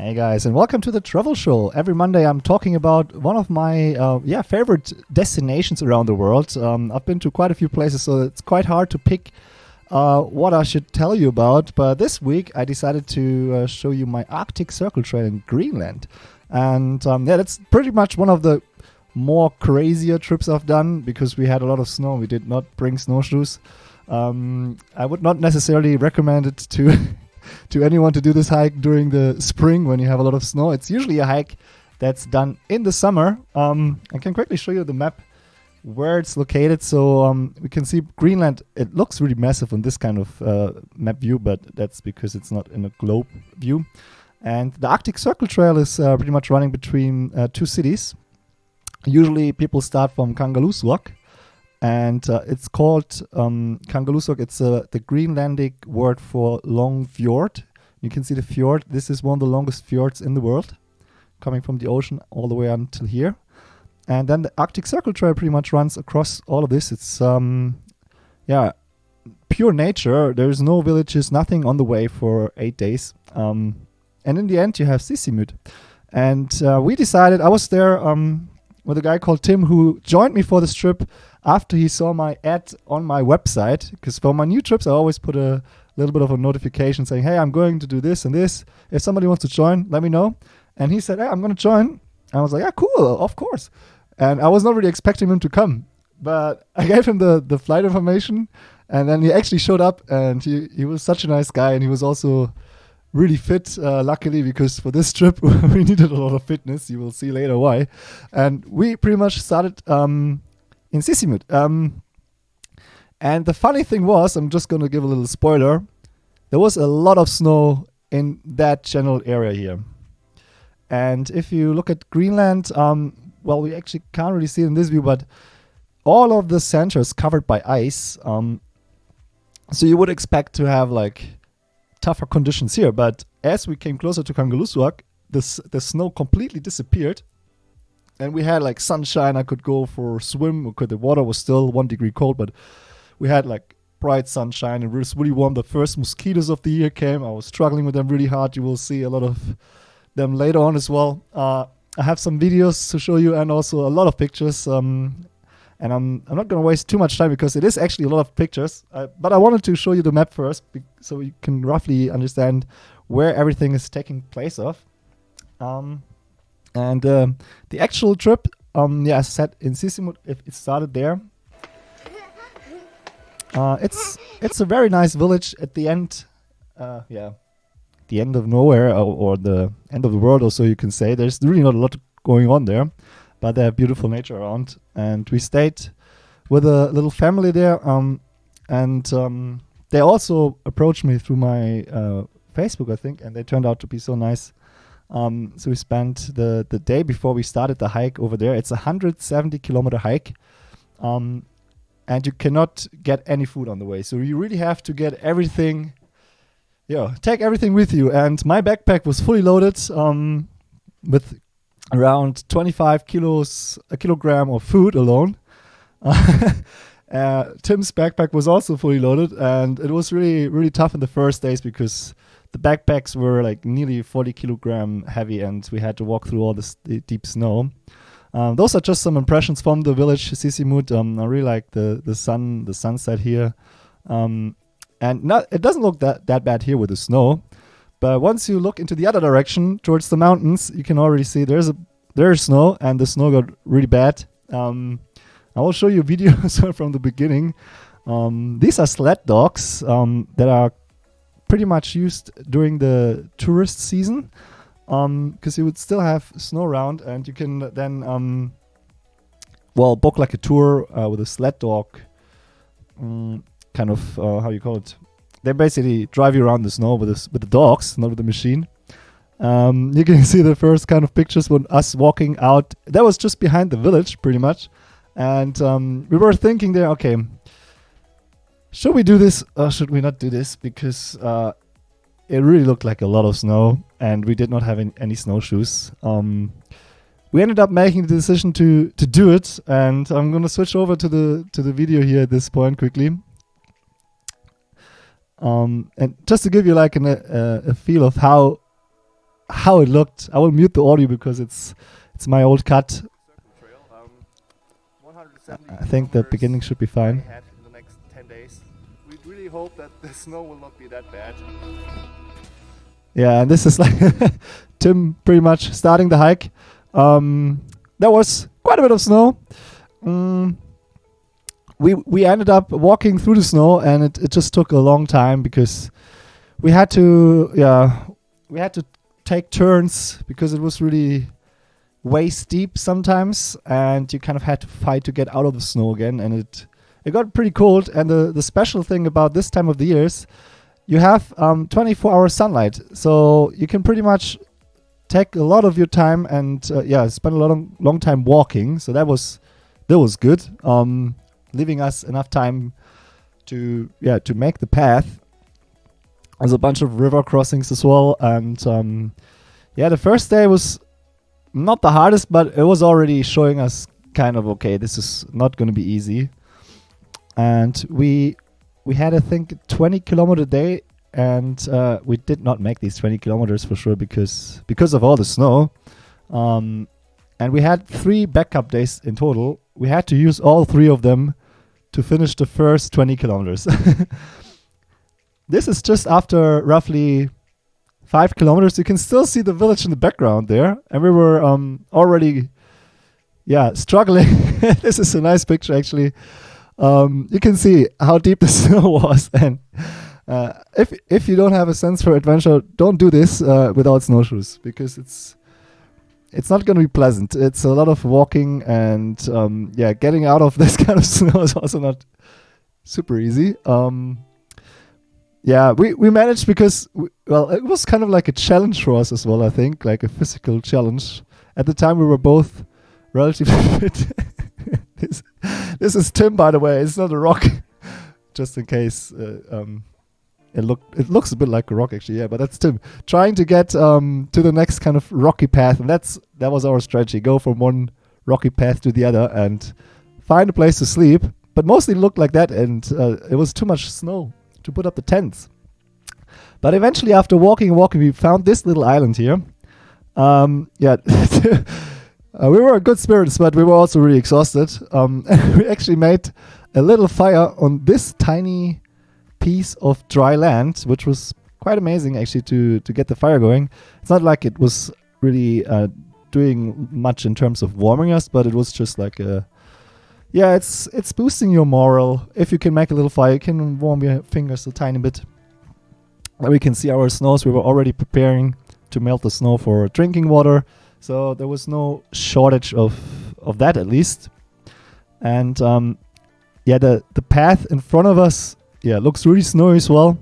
Hey guys, and welcome to the Travel Show. Every Monday I'm talking about one of my favorite destinations around the world. I've been to quite a few places, so it's quite hard to pick what I should tell you about. But this week I decided to show you my Arctic Circle Trail in Greenland. And that's pretty much one of the more crazier trips I've done because we had a lot of snow. We did not bring snowshoes. I would not necessarily recommend it to to anyone to do this hike during the spring when you have a lot of snow. It's usually a hike that's done in the summer. I can quickly show you the map where it's located. So we can see Greenland. It looks really massive on this kind of map view, but that's because it's not in a globe view. And the Arctic Circle Trail is pretty much running between two cities. Usually people start from Kangerlussuaq. And it's called Kangerlussuaq. It's the Greenlandic word for long fjord. You can see the fjord. This is one of the longest fjords in the world, coming from the ocean all the way until here. And then the Arctic Circle Trail pretty much runs across all of this. It's pure nature. There's no villages, nothing on the way for 8 days. And in the end, you have Sissimut. And we decided, I was there with a guy called Tim who joined me for this trip after he saw my ad on my website, because for my new trips I always put a little bit of a notification saying, hey, I'm going to do this and this. If somebody wants to join, let me know. And he said, hey, I'm going to join. And I was like, yeah, cool, of course. And I was not really expecting him to come, but I gave him the flight information, and then he actually showed up, and he was such a nice guy, and he was also really fit, luckily, because for this trip we needed a lot of fitness. You will see later why. And we pretty much started in Sissimut. And the funny thing was, I'm just going to give a little spoiler, there was a lot of snow in that general area here. And if you look at Greenland, we actually can't really see it in this view, but all of the center is covered by ice. So you would expect to have like tougher conditions here. But as we came closer to Kangerlussuaq, the snow completely disappeared. And we had like sunshine. I could go for a swim. The water was still 1 degree cold, but we had like bright sunshine and it was really warm. The first mosquitoes of the year came. I was struggling with them really hard. You will see a lot of them later on as well. I have some videos to show you and also a lot of pictures. And I'm not going to waste too much time because it is actually a lot of pictures. But I wanted to show you the map first so you can roughly understand where everything is taking place of. And the actual trip, as I said, in Sissimut, if it started there. It's a very nice village at the end, the end of nowhere or the end of the world, or so you can say. There's really not a lot going on there, but they have beautiful nature around. And we stayed with a little family there, and they also approached me through my Facebook, I think, and they turned out to be so nice. So we spent the day before we started the hike over there. It's a 170-kilometer hike, and you cannot get any food on the way. So you really have to get everything, take everything with you. And my backpack was fully loaded with around 25 kilos, a kilogram of food alone. Tim's backpack was also fully loaded, and it was really, really tough in the first days because the backpacks were like nearly 40 kilogram heavy, and we had to walk through all this deep snow. Those are just some impressions from the village Sissimut. I really like the sunset here, and it doesn't look that bad here with the snow. But once you look into the other direction towards the mountains, you can already see there's snow, and the snow got really bad. I will show you videos from the beginning. These are sled dogs that are pretty much used during the tourist season, because you would still have snow around, and you can then book like a tour with a sled dog, kind of how you call it. They basically drive you around the snow with the dogs, not with the machine. You can see the first kind of pictures when us walking out. That was just behind the village, pretty much, and we were thinking there, okay, should we do this or should we not do this? Because it really looked like a lot of snow, and we did not have any snowshoes. We ended up making the decision to do it, and I'm gonna switch over to the video here at this point quickly. And just to give you like a feel of how how it looked. I will mute the audio because it's my old cut. I think the beginning should be fine. In the next 10 days. We really hope that the snow will not be that bad. Yeah, and this is like Tim pretty much starting the hike. There was quite a bit of snow. We ended up walking through the snow, and it just took a long time because we had to take turns because it was really waist steep sometimes, and you kind of had to fight to get out of the snow again, and it got pretty cold. And the special thing about this time of the year is you have 24-hour sunlight, so you can pretty much take a lot of your time and spend a long time walking. So that was good, leaving us enough time to make the path. There's a bunch of river crossings as well, and the first day was not the hardest, but it was already showing us kind of, okay, this is not going to be easy. And we had, I think, 20 kilometer day, and we did not make these 20 kilometers for sure because of all the snow. And we had 3 backup days in total. We had to use all 3 of them to finish the first 20 kilometers. This is just after roughly 5 kilometers. You can still see the village in the background there, and we were already struggling. This is a nice picture, actually. You can see how deep the snow was, and if you don't have a sense for adventure, don't do this without snowshoes, because it's not going to be pleasant. It's a lot of walking, and getting out of this kind of snow is also not super easy. We managed because, it was kind of like a challenge for us as well, I think, like a physical challenge. At the time, we were both relatively fit. This is Tim, by the way. It's not a rock, just in case. It looks a bit like a rock, actually, yeah, but that's Tim. Trying to get to the next kind of rocky path, and that was our strategy. Go from one rocky path to the other and find a place to sleep. But mostly it looked like that, and it was too much snow to put up the tents. But eventually, after walking, we found this little island here. We were in good spirits, but we were also really exhausted. We actually made a little fire on this tiny piece of dry land, which was quite amazing, actually, to get the fire going. It's not like it was really doing much in terms of warming us, but it was just like it's boosting your morale. If you can make a little fire, you can warm your fingers a tiny bit. And we can see our snows. We were already preparing to melt the snow for drinking water, so there was no shortage of that, at least. And the path in front of us looks really snowy as well.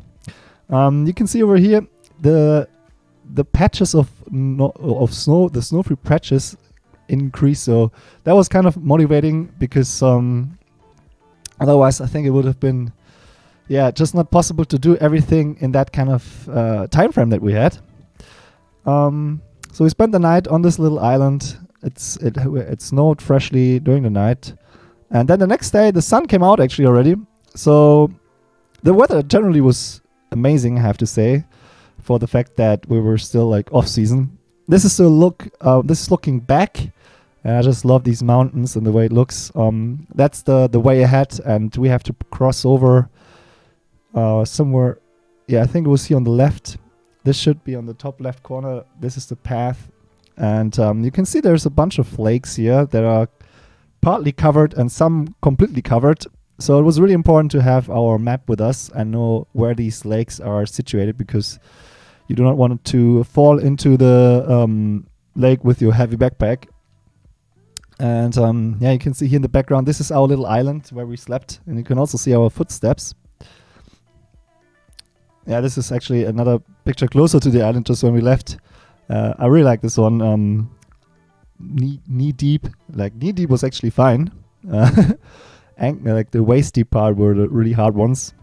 You can see over here the patches of snow, the snow-free patches increase, so that was kind of motivating, because otherwise I think it would have been just not possible to do everything in that kind of time frame that we had. So we spent the night on this little island. It snowed freshly during the night, and then the next day the sun came out actually already, so the weather generally was amazing, I have to say, for the fact that we were still like off season. This is this is looking back, and I just love these mountains and the way it looks. That's the way ahead, and we have to cross over somewhere. I think it was here on the left. This should be on the top left corner. This is the path, and you can see there's a bunch of lakes here that are partly covered and some completely covered. So it was really important to have our map with us and know where these lakes are situated, because you do not want to fall into the lake with your heavy backpack. And you can see here in the background, this is our little island where we slept, and you can also see our footsteps. This is actually another picture closer to the island, just when we left. I really like this one. Knee deep. Like, knee deep was actually fine. Like the waist deep part were the really hard ones.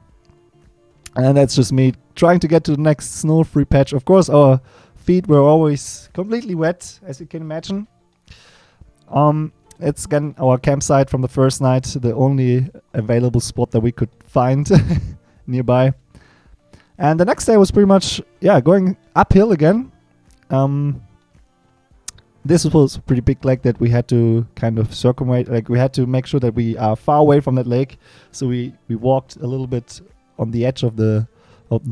And that's just me trying to get to the next snow-free patch. Of course, our feet were always completely wet, as you can imagine. It's again our campsite from the first night, the only available spot that we could find nearby. And the next day was pretty much going uphill again. This was a pretty big lake that we had to kind of circumvent. Like we had to make sure that we are far away from that lake. So we walked a little bit on the edge of the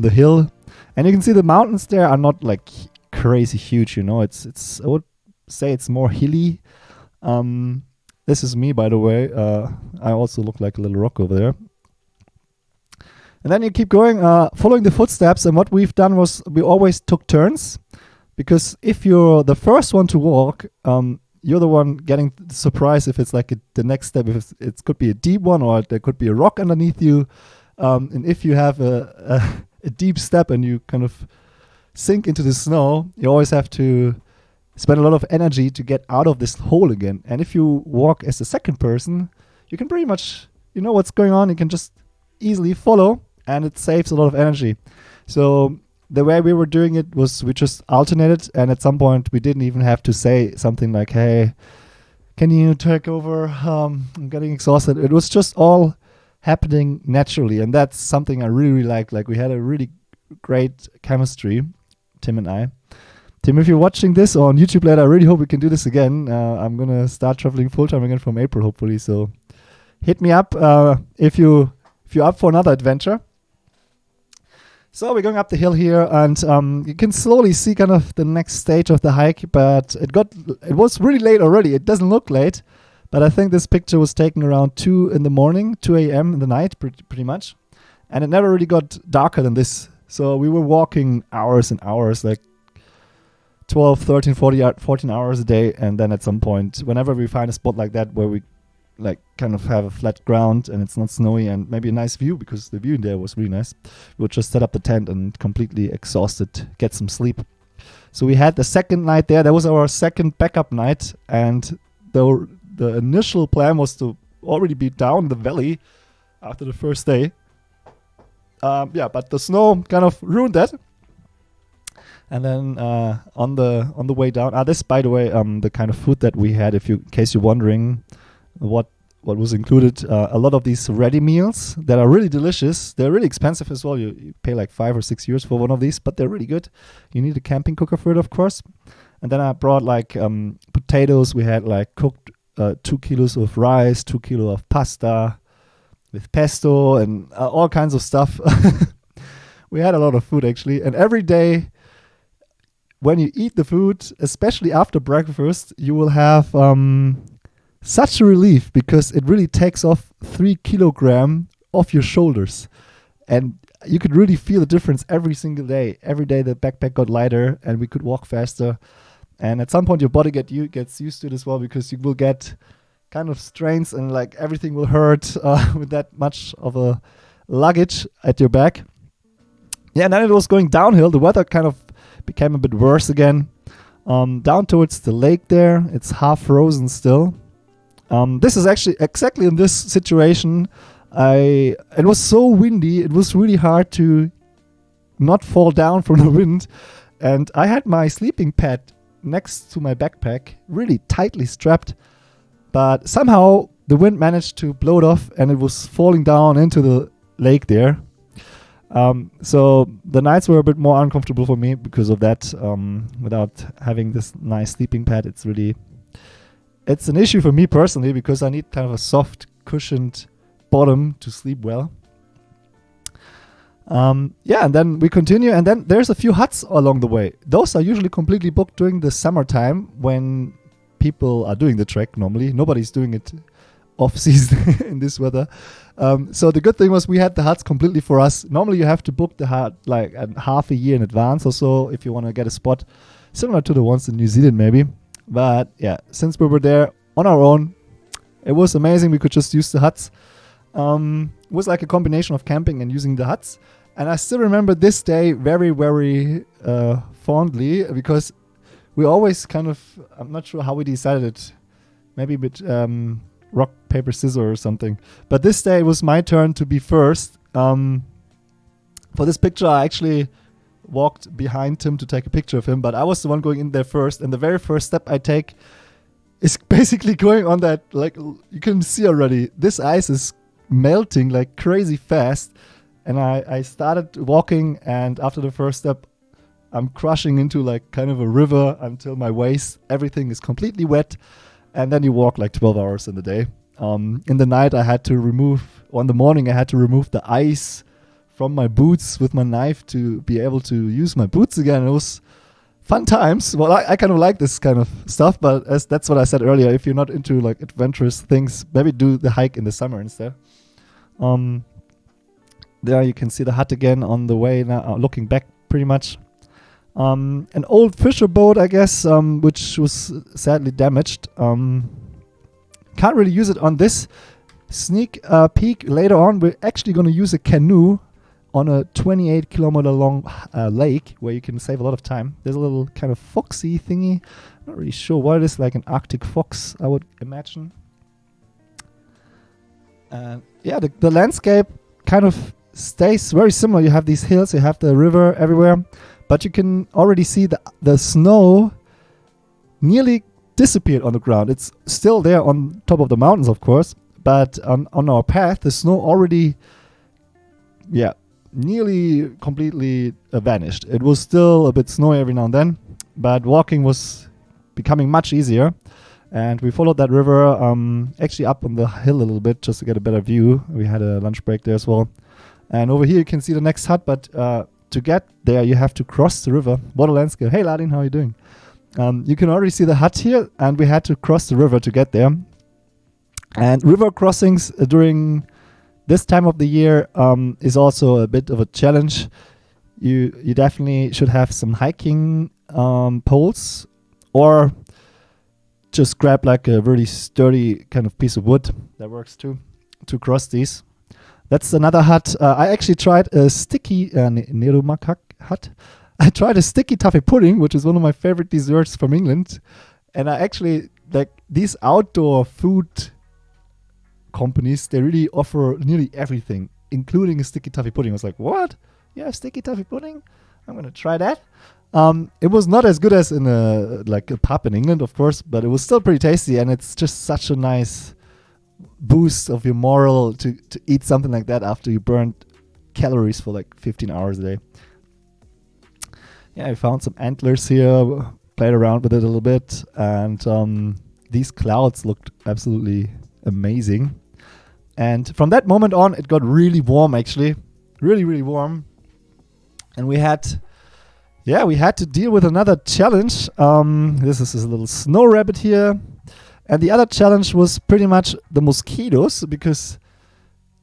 hill, and you can see the mountains there are not like crazy huge. You know, it's I would say it's more hilly. This is me, by the way. I also look like a little rock over there. And then you keep going, following the footsteps. And what we've done was we always took turns. Because if you're the first one to walk, you're the one getting surprised if it's like the next step. If it could be a deep one, or there could be a rock underneath you. And if you have a deep step and you kind of sink into the snow, you always have to spend a lot of energy to get out of this hole again. And if you walk as the second person, you can pretty much, you know what's going on. You can just easily follow, and it saves a lot of energy. So the way we were doing it was we just alternated, and at some point we didn't even have to say something like, hey, can you take over? I'm getting exhausted. It was just all happening naturally, and that's something I really liked. Like we had a really great chemistry, Tim and I. Tim, if you're watching this on YouTube later, I really hope we can do this again. I'm going to start traveling full-time again from April, hopefully. So hit me up if you're up for another adventure. So we're going up the hill here, and you can slowly see kind of the next stage of the hike, but it was really late already. It doesn't look late, but I think this picture was taken around 2 a.m. in the night, pretty much. And it never really got darker than this. So we were walking hours and hours, like 12, 13, 14 hours a day. And then at some point, whenever we find a spot like that where we like kind of have a flat ground and it's not snowy and maybe a nice view, because the view in there was really nice, we would just set up the tent and completely exhausted get some sleep. So we had the second night there. That was our second backup night, and the initial plan was to already be down the valley after the first day. But the snow kind of ruined that. And then on the way down, this, by the way, the kind of food that we had, in case you're wondering what was included, a lot of these ready meals that are really delicious. They're really expensive as well. You pay like €5 or €6 for one of these, but they're really good. You need a camping cooker for it, of course. And then I brought like potatoes. We had like cooked 2 kilos of rice, 2 kilos of pasta with pesto and all kinds of stuff. We had a lot of food actually, and every day when you eat the food, especially after breakfast, you will have such a relief, because it really takes off 3 kilograms off your shoulders, and you could really feel the difference every single day. Every day the backpack got lighter and we could walk faster, and at some point your body gets used to it as well, because you will get kind of strains and like everything will hurt with that much of a luggage at your back. Yeah, and then it was going downhill. The weather kind of became a bit worse again. Down towards the lake there, it's half frozen still. This is actually exactly in this situation. It was so windy, it was really hard to not fall down from the wind. And I had my sleeping pad next to my backpack, really tightly strapped. But somehow the wind managed to blow it off, and it was falling down into the lake there. So the nights were a bit more uncomfortable for me because of that. Without having this nice sleeping pad, it's an issue for me personally, because I need kind of a soft, cushioned bottom to sleep well. And then we continue, and then there's a few huts along the way. Those are usually completely booked during the summertime when people are doing the trek. Normally nobody's doing it off season in this weather. So the good thing was we had the huts completely for us. Normally you have to book the hut like half a year in advance or so if you want to get a spot similar to the ones in New Zealand maybe. But yeah, since we were there on our own, it was amazing. We could just use the huts. It was like a combination of camping and using the huts. And I still remember this day very, very fondly, because we always kind of, I'm not sure how we decided it, maybe with rock, paper, scissors or something. But this day it was my turn to be first. For this picture, I actually walked behind Tim to take a picture of him, but I was the one going in there first. And the very first step I take is basically going on that, like you can see already, this ice is melting like crazy fast. And I started walking, and after the first step, I'm crushing into like kind of a river until my waist, everything is completely wet. And then you walk like 12 hours in the day. In the night, in the morning, I had to remove the ice from my boots with my knife to be able to use my boots again. It was fun times. Well, I kind of like this kind of stuff, but that's what I said earlier. If you're not into like adventurous things, maybe do the hike in the summer instead. There you can see the hut again on the way now, looking back pretty much. An old fisher boat, I guess, which was sadly damaged. Can't really use it on this sneak peek. Later on, we're actually going to use a canoe on a 28 kilometer long lake where you can save a lot of time. There's a little kind of foxy thingy. Not really sure what it is, like an Arctic fox, I would imagine. The landscape kind of stays very similar. You have these hills, you have the river everywhere, but you can already see the snow nearly disappeared on the ground. It's still there on top of the mountains, of course, but on our path, the snow already, nearly completely vanished. It was still a bit snowy every now and then, but walking was becoming much easier. And we followed that river actually up on the hill a little bit just to get a better view. We had a lunch break there as well. And over here you can see the next hut, but to get there you have to cross the river. What a landscape. Hey Ladin, how are you doing? You can already see the hut here, and we had to cross the river to get there. And river crossings during this time of the year is also a bit of a challenge. You definitely should have some hiking poles, or just grab like a really sturdy kind of piece of wood. That works too, to cross these. That's another hut. I actually tried a sticky Nerumakak hut. I tried a sticky toffee pudding, which is one of my favorite desserts from England. And I actually, like, these outdoor food companies, they really offer nearly everything, including a sticky toffee pudding. I was like, what? Yeah, sticky toffee pudding? I'm going to try that. It was not as good as in a pub in England, of course, but it was still pretty tasty. And it's just such a nice boost of your morale to eat something like that after you burned calories for like 15 hours a day. Yeah, I found some antlers here, played around with it a little bit, and these clouds looked absolutely amazing. And from that moment on, it got really warm, actually. Really, really warm. And we had to deal with another challenge. This is a little snow rabbit here. And the other challenge was pretty much the mosquitoes, because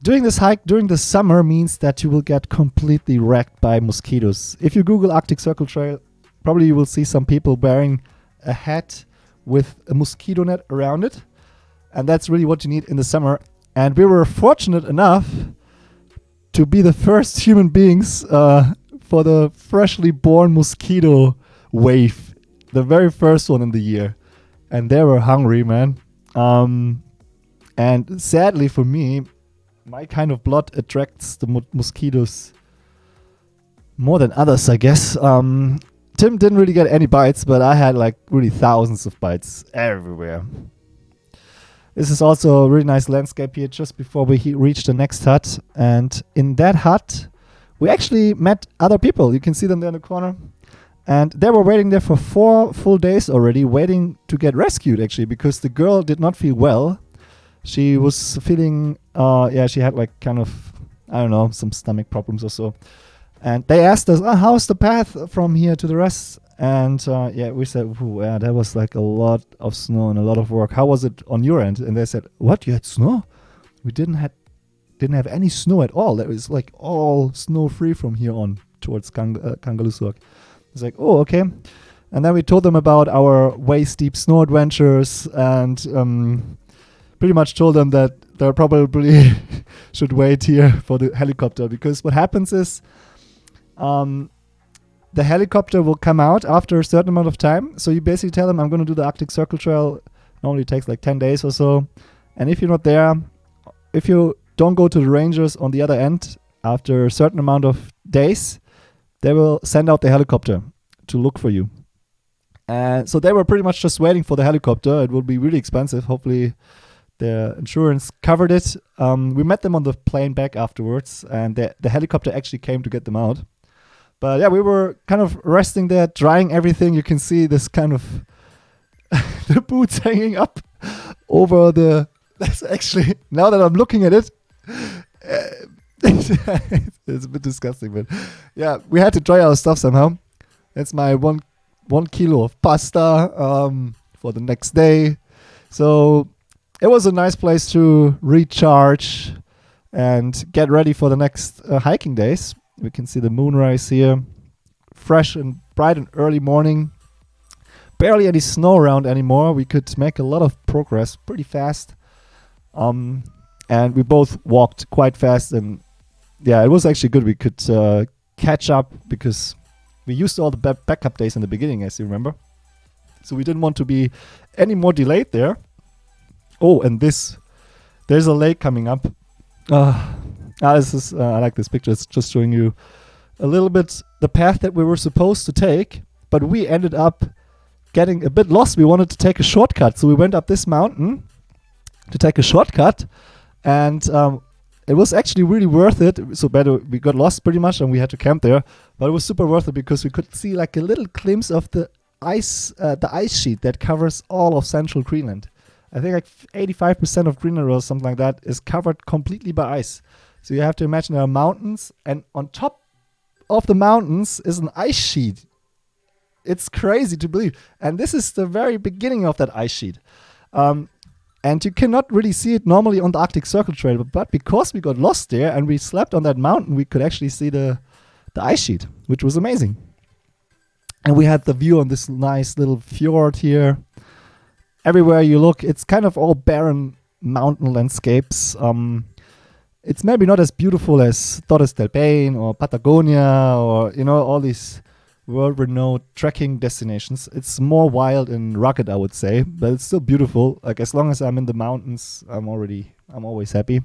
doing this hike during the summer means that you will get completely wrecked by mosquitoes. If you Google Arctic Circle Trail, probably you will see some people wearing a hat with a mosquito net around it. And that's really what you need in the summer. And we were fortunate enough to be the first human beings for the freshly born mosquito wave, the very first one in the year. And they were hungry, man. And sadly for me, my kind of blood attracts the mosquitoes more than others, I guess. Tim didn't really get any bites, but I had like really thousands of bites everywhere. This is also a really nice landscape here just before we reach the next hut. And in that hut, we actually met other people. You can see them there in the corner. And they were waiting there for 4 full days already, waiting to get rescued, actually, because the girl did not feel well. She was feeling, she had like kind of, I don't know, some stomach problems or so. And they asked us, how's the path from here to the rest? And we said, that was like a lot of snow and a lot of work. How was it on your end? And they said, what, you had snow? We didn't have any snow at all. That was like all snow free from here on towards Kangalussuaq. It's like, oh, okay. And then we told them about our waist-deep snow adventures, and pretty much told them that they probably should wait here for the helicopter, because what happens is the helicopter will come out after a certain amount of time. So you basically tell them, I'm going to do the Arctic Circle Trail. Normally takes like 10 days or so. And if you're not there, if you don't go to the rangers on the other end after a certain amount of days, they will send out the helicopter to look for you. And so they were pretty much just waiting for the helicopter. It will be really expensive. Hopefully the insurance covered it. We met them on the plane back afterwards, and the helicopter actually came to get them out. But yeah, we were kind of resting there, drying everything. You can see this kind of the boots hanging up over the. That's actually, now that I'm looking at it, it's a bit disgusting, but yeah, we had to dry our stuff somehow. That's my one kilo of pasta for the next day. So it was a nice place to recharge and get ready for the next hiking days. We can see the moonrise here, fresh and bright and early morning. Barely any snow around anymore. We could make a lot of progress pretty fast. And we both walked quite fast, and yeah, it was actually good. We could catch up because we used all the backup days in the beginning, as you remember. So we didn't want to be any more delayed there. Oh, and there's a lake coming up. This is I like this picture. It's just showing you a little bit the path that we were supposed to take, but we ended up getting a bit lost. We wanted to take a shortcut, so we went up this mountain to take a shortcut, and it was actually really worth it. So bad we got lost pretty much, and we had to camp there, but it was super worth it because we could see like a little glimpse of the ice sheet that covers all of central Greenland. I think like 85% of Greenland or something like that is covered completely by ice. So you have to imagine there are mountains, and on top of the mountains is an ice sheet. It's crazy to believe. And this is the very beginning of that ice sheet. And you cannot really see it normally on the Arctic Circle Trail, but because we got lost there and we slept on that mountain, we could actually see the ice sheet, which was amazing. And we had the view on this nice little fjord here. Everywhere you look, it's kind of all barren mountain landscapes. It's maybe not as beautiful as Torres del Paine or Patagonia or, all these world-renowned trekking destinations. It's more wild and rugged, I would say, but it's still beautiful. Like, as long as I'm in the mountains, I'm always happy.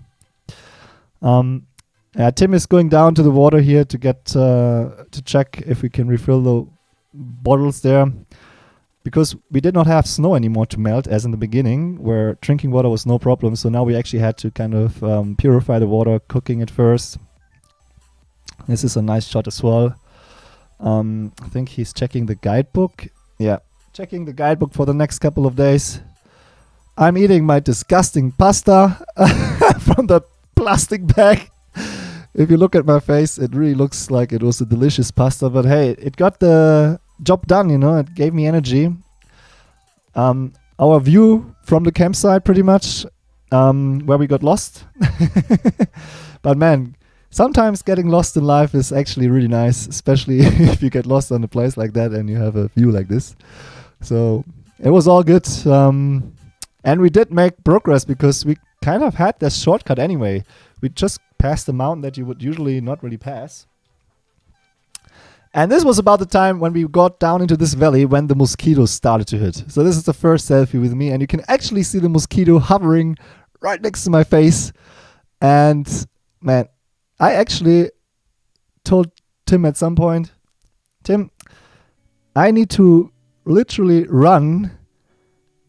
Tim is going down to the water here to get to check if we can refill the bottles there, because we did not have snow anymore to melt as in the beginning, where drinking water was no problem. So now we actually had to kind of purify the water, cooking it first. This is a nice shot as well. I think he's checking the guidebook. Yeah, checking the guidebook for the next couple of days. I'm eating my disgusting pasta from the plastic bag. If you look at my face, it really looks like it was a delicious pasta. But hey, it got the job done, It gave me energy. Our view from the campsite, pretty much, where we got lost. But man, sometimes getting lost in life is actually really nice, especially if you get lost on a place like that and you have a view like this. So it was all good. And we did make progress because we kind of had this shortcut anyway. We just passed the mountain that you would usually not really pass. And this was about the time when we got down into this valley when the mosquitoes started to hit. So this is the first selfie with me, and you can actually see the mosquito hovering right next to my face. And man, I actually told Tim at some point, Tim, I need to literally run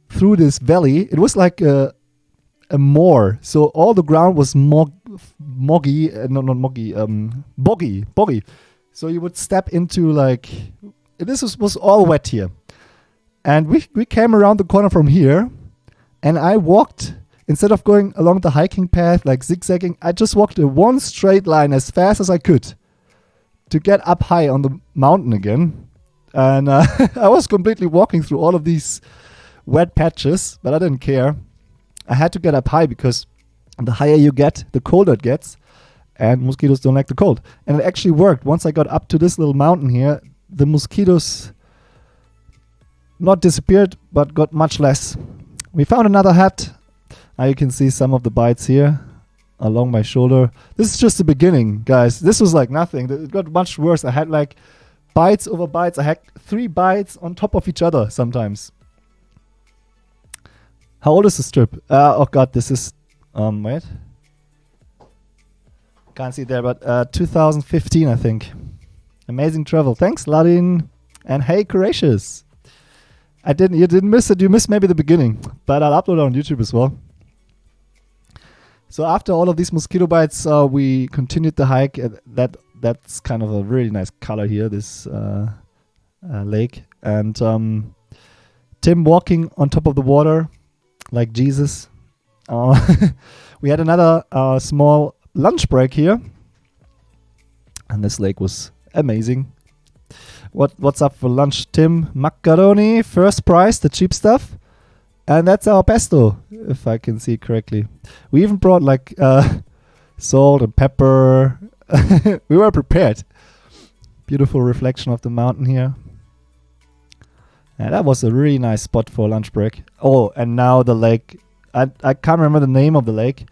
through this valley. It was like a moor, so all the ground was boggy. So you would step into this was all wet here. And we came around the corner from here, and I walked, instead of going along the hiking path, like zigzagging, I just walked in one straight line as fast as I could to get up high on the mountain again. And I was completely walking through all of these wet patches, but I didn't care. I had to get up high because the higher you get, the colder it gets. And mosquitoes don't like the cold. And it actually worked. Once I got up to this little mountain here, the mosquitoes not disappeared, but got much less. We found another hut. Now you can see some of the bites here along my shoulder. This is just the beginning, guys. This was like nothing. It got much worse. I had like bites over bites. I had 3 bites on top of each other sometimes. How old is the strip? Oh god, this is... wait. Can't see there, but 2015, I think. Amazing travel. Thanks, Ladin. And hey, Courageous. You didn't miss it. You missed maybe the beginning, but I'll upload it on YouTube as well. So after all of these mosquito bites, we continued the hike. That that's kind of a really nice color here, this lake. And Tim walking on top of the water like Jesus. We had another small lunch break here, and this lake was amazing. What's up for lunch, Tim? Macaroni, first price, the cheap stuff. And that's our pesto, if I can see correctly. We even brought like salt and pepper. We were prepared. Beautiful reflection of the mountain here. And that was a really nice spot for lunch break. Oh, and now the lake. I can't remember the name of the lake,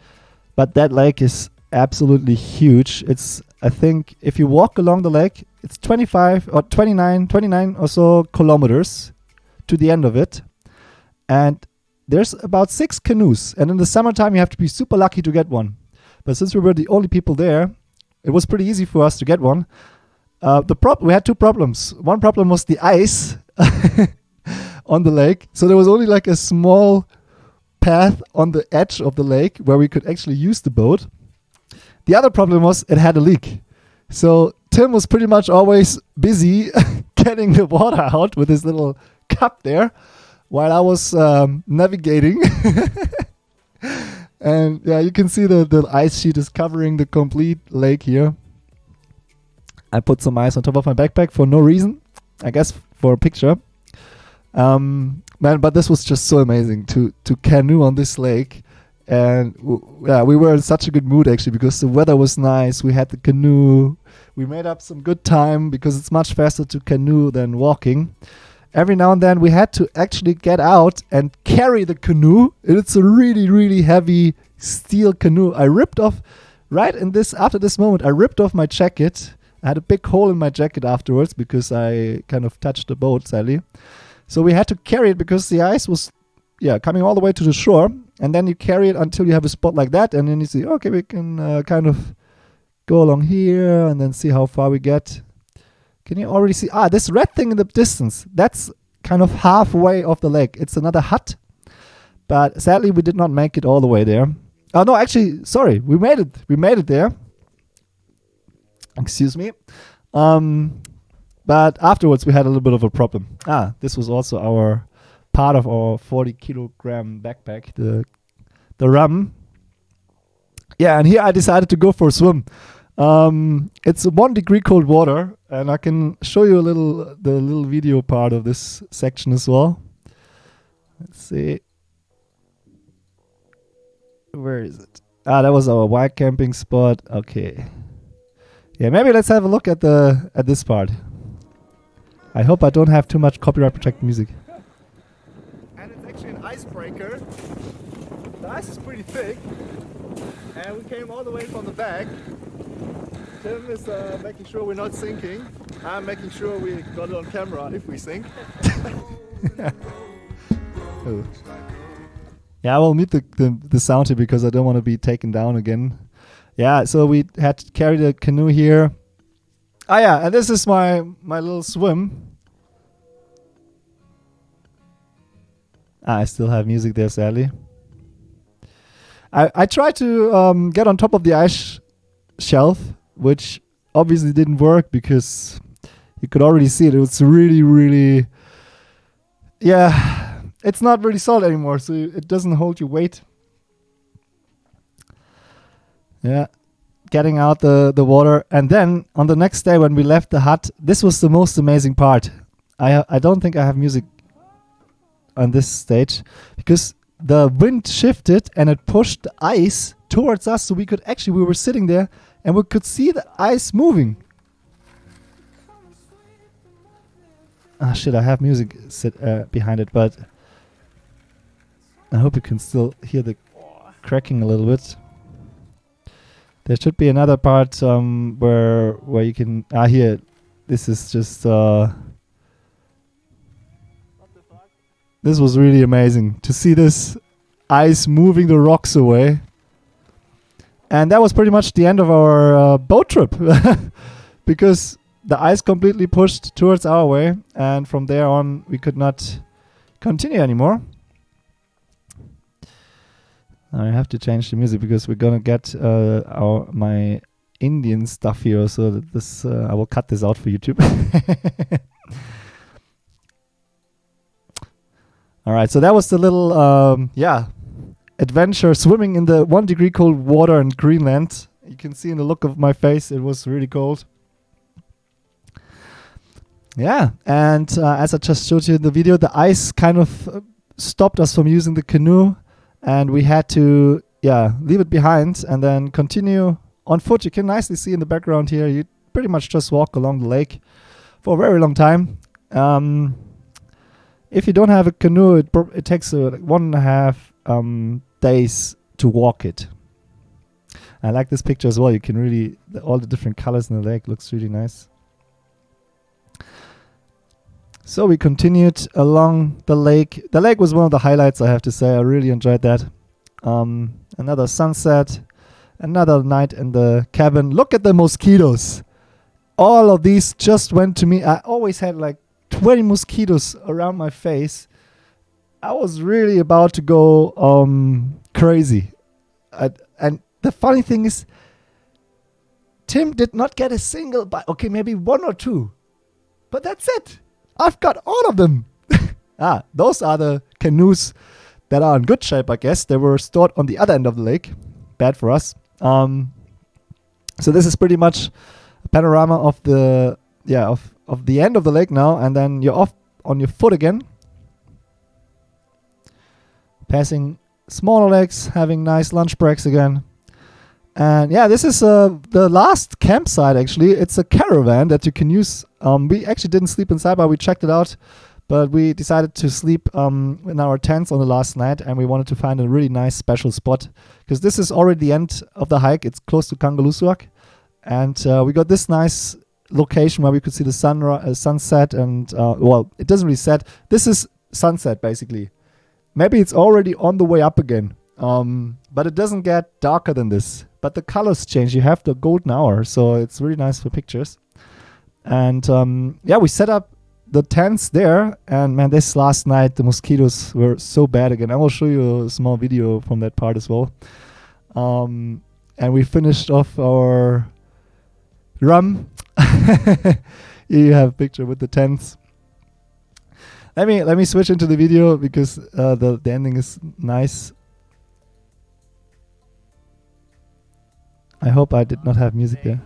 but that lake is absolutely huge. It's, I think, if you walk along the lake, it's 25 or 29 or so kilometers to the end of it. And there's about 6 canoes. And in the summertime, you have to be super lucky to get one. But since we were the only people there, it was pretty easy for us to get one. We had 2 problems. One problem was the ice on the lake. So there was only like a small path on the edge of the lake where we could actually use the boat. The other problem was it had a leak. So Tim was pretty much always busy getting the water out with his little cup there while I was navigating. And yeah, you can see the ice sheet is covering the complete lake here. I put some ice on top of my backpack for no reason, I guess for a picture. Man, but this was just so amazing to canoe on this lake. And we were in such a good mood actually because the weather was nice. We had the canoe. We made up some good time because it's much faster to canoe than walking. Every now and then we had to actually get out and carry the canoe. It's a really, really heavy steel canoe. I ripped off after this moment, I ripped off my jacket. I had a big hole in my jacket afterwards because I kind of touched the boat, sadly. So we had to carry it because the ice was coming all the way to the shore. And then you carry it until you have a spot like that. And then you see, okay, we can kind of go along here and then see how far we get. Can you already see? This red thing in the distance, that's kind of halfway of the lake. It's another hut. But sadly, we did not make it all the way there. Oh, no, actually, sorry. We made it. We made it there. Excuse me. But afterwards, we had a little bit of a problem. This was also part of our 40-kilogram backpack, the rum. Yeah, and here I decided to go for a swim. It's 1 degree cold water, and I can show you the little video part of this section as well. Let's see. Where is it? That was our wild camping spot. Okay. Yeah, maybe let's have a look at this part. I hope I don't have too much copyright protected music. And it's actually an icebreaker. The ice is pretty thick. And we came all the way from the back. Tim is making sure we're not sinking. I'm making sure we got it on camera if we sink. Oh. Yeah, I will mute the sound here because I don't want to be taken down again. Yeah, so we had to carry the canoe here. Yeah, and this is my little swim. I still have music there, sadly. I tried to get on top of the ice shelf, which obviously didn't work because you could already see it. It was really, really... Yeah, it's not really solid anymore, so it doesn't hold your weight. Yeah, getting out the water. And then on the next day when we left the hut, this was the most amazing part. I don't think I have music on this stage because the wind shifted and it pushed the ice towards us, so we were sitting there and we could see the ice moving. Shit, I have music behind it, but I hope you can still hear the cracking a little bit. There should be another part where you can here. This is just this was really amazing to see this ice moving the rocks away. And that was pretty much the end of our boat trip because the ice completely pushed towards our way, and from there on we could not continue anymore. I have to change the music because we're gonna get my Indian stuff here, so that this I will cut this out for YouTube. All right, so that was the little adventure swimming in the 1 degree cold water in Greenland. You can see in the look of my face, it was really cold. Yeah, and as I just showed you in the video, the ice kind of stopped us from using the canoe, and we had to leave it behind and then continue on foot. You can nicely see in the background here, you pretty much just walk along the lake for a very long time. If you don't have a canoe, it takes 1.5 days to walk it. I like this picture as well. You can really, all the different colors in the lake looks really nice. So we continued along the lake. The lake was one of the highlights, I have to say. I really enjoyed that. Another sunset, another night in the cabin. Look at the mosquitoes. All of these just went to me. I always had like 20 mosquitoes around my face. I was really about to go crazy. And the funny thing is, Tim did not get a single bite. Okay, maybe 1 or 2. But that's it. I've got all of them. Those are the canoes that are in good shape, I guess. They were stored on the other end of the lake. Bad for us. So this is pretty much a panorama of the of the end of the lake now, and then you're off on your foot again, passing smaller lakes, having nice lunch breaks again. And yeah, this is the last campsite actually. It's a caravan that you can use. We actually didn't sleep inside, but we checked it out. But we decided to sleep in our tents on the last night, and we wanted to find a really nice special spot because this is already the end of the hike. It's close to Kangerlussuaq, and we got this nice location where we could see the sunset, and well, it doesn't really set. This is sunset basically. Maybe it's already on the way up again, but it doesn't get darker than this. But the colors change. You have the golden hour, so it's really nice for pictures. And yeah, we set up the tents there, and man, this last night the mosquitoes were so bad again. I will show you a small video from that part as well. And we finished off our rum. Here you have a picture with the tents. Let me switch into the video because the ending is nice. I hope I did not have music there.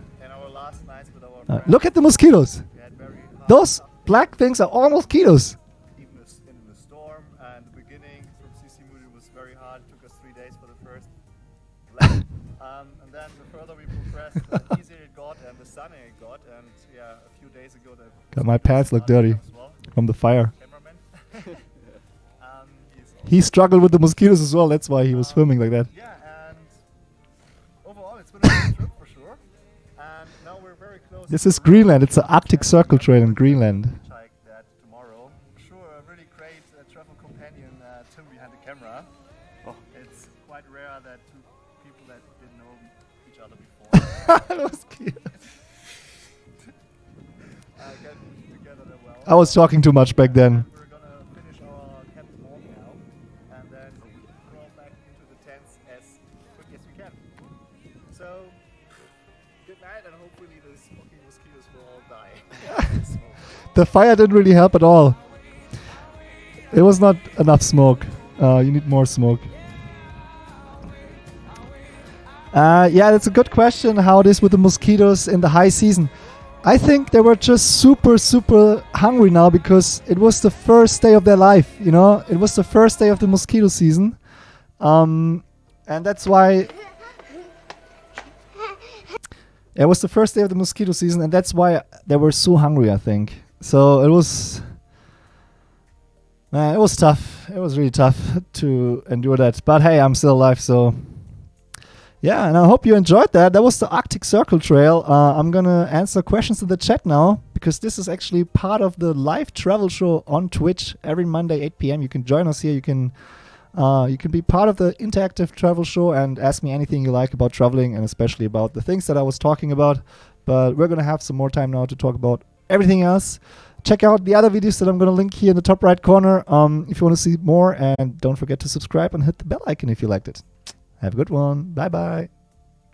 Look at the mosquitoes. Those black things are all mosquitoes. Even in the storm and the beginning from Sissimuri was very hard. It took us 3 days for the first leg. And then the further we progressed, the easier it got and the sunnier it got. And yeah, a few days ago, God, my pants look dirty from the fire. Cameraman. He struggled with the mosquitoes as well. That's why he was filming like that. Yeah, and overall, it's been a good trip for sure. And now we're very close. This is Greenland. It's an Arctic Circle trail in Greenland. That tomorrow. Sure, a really great travel companion, Tim behind the camera. Oh. It's quite rare that two people that didn't know each other before That was cute. get together that well. I was talking too much back then. We're gonna finish our camp morning now, and then crawl back into the tents as quick as we can. So, good night, and hopefully the fucking mosquitoes will all die. The fire didn't really help at all. It was not enough smoke. You need more smoke. Yeah, that's a good question how it is with the mosquitoes in the high season. I think they were just super, super hungry now because it was the first day of their life, you know? It was the first day of the mosquito season. And that's why... It was the first day of the mosquito season, and that's why they were so hungry, I think. So it was tough. It was really tough to endure that. But hey, I'm still alive, so... Yeah, and I hope you enjoyed that. That was the Arctic Circle Trail. I'm gonna answer questions in the chat now because this is actually part of the live travel show on Twitch every Monday 8 p.m. You can join us here. You can be part of the interactive travel show and ask me anything you like about traveling and especially about the things that I was talking about. But we're gonna have some more time now to talk about everything else. Check out the other videos that I'm gonna link here in the top right corner if you want to see more, and don't forget to subscribe and hit the bell icon if you liked it. Have a good one. Bye bye.